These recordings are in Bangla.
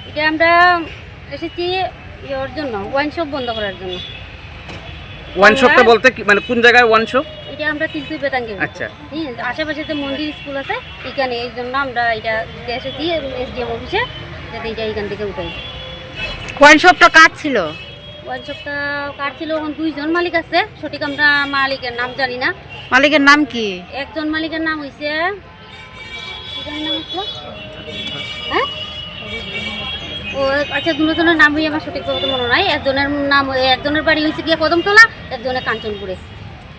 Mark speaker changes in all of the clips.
Speaker 1: এটা আমরা এসেছি ওর জন্য ওয়াইন শপ বন্ধ করার জন্য।
Speaker 2: ওয়াইন শপটা বলতে কি মানে কোন জায়গায় ওয়াইন শপ?
Speaker 1: এটা আমরা তিলতুই বেতাঙ্গে।
Speaker 2: আচ্ছা,
Speaker 1: আশেপাশে যে মন্দির স্কুল আছে এখানে, এই জন্য আমরা এটা এসেছি এসডিএম অফিসে, যাতে এটা এখান থেকে উঠাই।
Speaker 3: ওয়াইন শপটা কার ছিল?
Speaker 1: ওয়াইন শপটা কার ছিল? এখন দুইজন মালিক আছে, সঠিক আমরা মালিকের নাম জানি না।
Speaker 3: মালিকের নাম কি?
Speaker 1: একজন মালিকের নাম হইছে হ্যাঁ ও আচ্ছা, দুজনের নাম হই আমার সঠিকভাবে মনে নাই। একজনের নাম, একজনের বাড়ি হয়েছে গিয়ে কদমতলা, একজনের কাঞ্চনপুরে।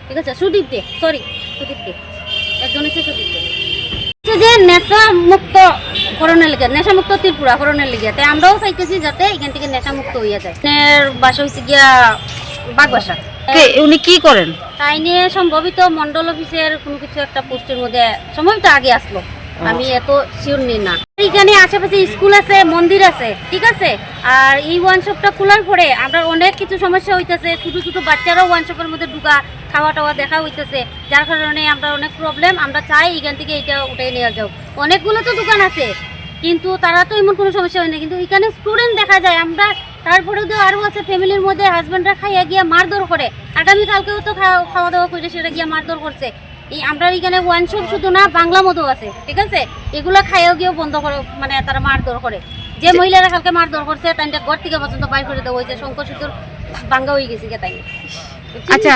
Speaker 1: ঠিক আছে, সুদীপ দে, সরি সুদীপ দে, একজন হচ্ছে সুদীপ দে। যে নেশা মুক্ত করণের লিগে, নেশা মুক্ত ত্রিপুরা করণের লিগে, তাই আমরাও চাইতেছি যাতে এখান থেকে নেশা মুক্ত হইয়া যায়। বাসা হয়েছে গিয়া বাগবাসা।
Speaker 3: উনি কি করেন?
Speaker 1: তাই নিয়ে সম্ভবিত মন্ডল অফিসের কোনো কিছু একটা পোস্টের মধ্যে সম্ভবত আগে আসলো, আমি এত শিওর নেই না। এখানে আশেপাশে স্কুল আছে, মন্দির আছে, ঠিক আছে। আর এই ওয়ান শপটা খোলার পরে আমরা অনেক কিছু সমস্যা হইতেছে, ছোটো ছোটো বাচ্চারাও ওয়ান শপের মধ্যে ঢুকা খাওয়া টাওয়া দেখা হইতেছে, যার কারণে আমরা অনেক প্রবলেম। আমরা চাই এখান থেকে এটা উঠে নেওয়া যাও। অনেকগুলো তো দোকান আছে, কিন্তু তারা তো এমন কোনো সমস্যা হয় না, কিন্তু এখানে স্টুডেন্ট দেখা যায়। আমরা তারপরেও তো আরও আছে ফ্যামিলির মধ্যে হাজব্যান্ডরা খাইয়া গিয়া মারধর করে। আগামীকালকেও তো খাওয়া দাওয়া করে সেটা গিয়া মারধর করছে। এই আমরা এখানে ওয়ান শপ শুধু না, বাংলা মতো আছে, ঠিক আছে। এগুলো খাইয়াও গিয়েও বন্ধ করে, মানে তারা মারধর করে। যে মহিলারা কালকে মারধর করছে তাইটা ঘর থেকে পর্যন্ত বাইর করে দেওয়া হয়েছে, শঙ্কর সুতোর ভাঙ্গা হয়ে গেছে তাই।
Speaker 3: আচ্ছা